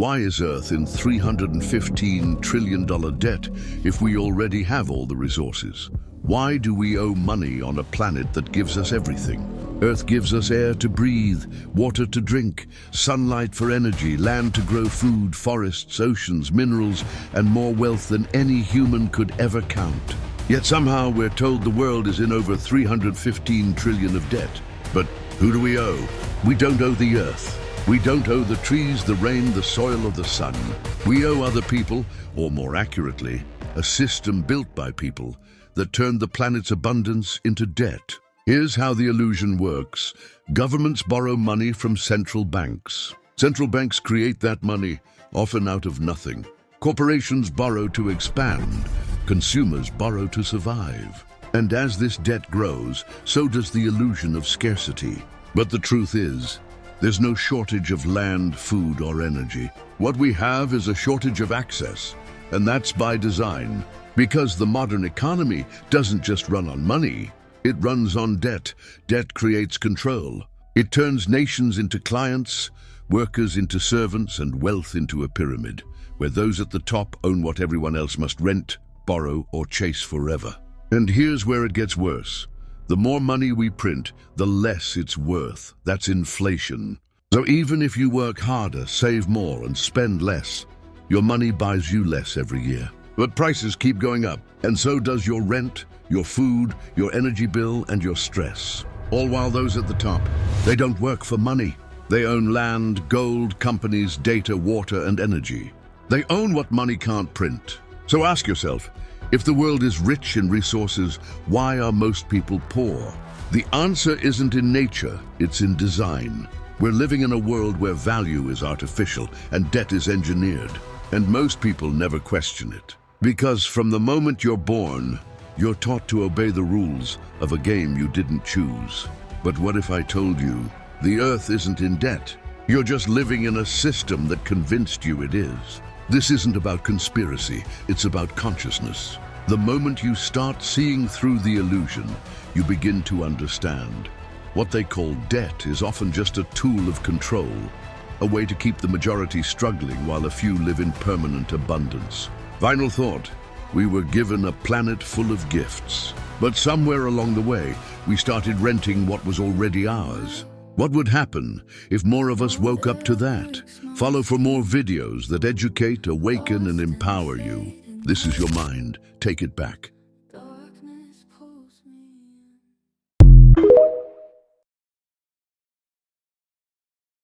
Why is Earth in $315 trillion debt if we already have all the resources? Why do we owe money on a planet that gives us everything? Earth gives us air to breathe, water to drink, sunlight for energy, land to grow food, forests, oceans, minerals, and more wealth than any human could ever count. Yet somehow we're told the world is in over 315 trillion of debt. But who do we owe? We don't owe the Earth. We don't owe the trees, the rain, the soil, or the sun. We owe other people, or more accurately, a system built by people that turned the planet's abundance into debt. Here's how the illusion works. Governments borrow money from central banks. Central banks create that money, often out of nothing. Corporations borrow to expand. Consumers borrow to survive. And as this debt grows, so does the illusion of scarcity. But the truth is, there's no shortage of land, food, or energy. What we have is a shortage of access, and that's by design. Because the modern economy doesn't just run on money, it runs on debt. Debt creates control. It turns nations into clients, workers into servants, and wealth into a pyramid, where those at the top own what everyone else must rent, borrow, or chase forever. And here's where it gets worse. The more money we print, the less it's worth. That's inflation. So even if you work harder, save more, and spend less, your money buys you less every year. But prices keep going up, and so does your rent, your food, your energy bill, and your stress. All while those at the top, they don't work for money. They own land, gold, companies, data, water, and energy. They own what money can't print. So ask yourself, if the world is rich in resources, why are most people poor? The answer isn't in nature, it's in design. We're living in a world where value is artificial and debt is engineered. And most people never question it. Because from the moment you're born, you're taught to obey the rules of a game you didn't choose. But what if I told you, the Earth isn't in debt? You're just living in a system that convinced you it is. This isn't about conspiracy, it's about consciousness. The moment you start seeing through the illusion, you begin to understand. What they call debt is often just a tool of control, a way to keep the majority struggling while a few live in permanent abundance. Final thought, we were given a planet full of gifts, but somewhere along the way, we started renting what was already ours. What would happen if more of us woke up to that? Follow for more videos that educate, awaken, and empower you. This is your mind. Take it back.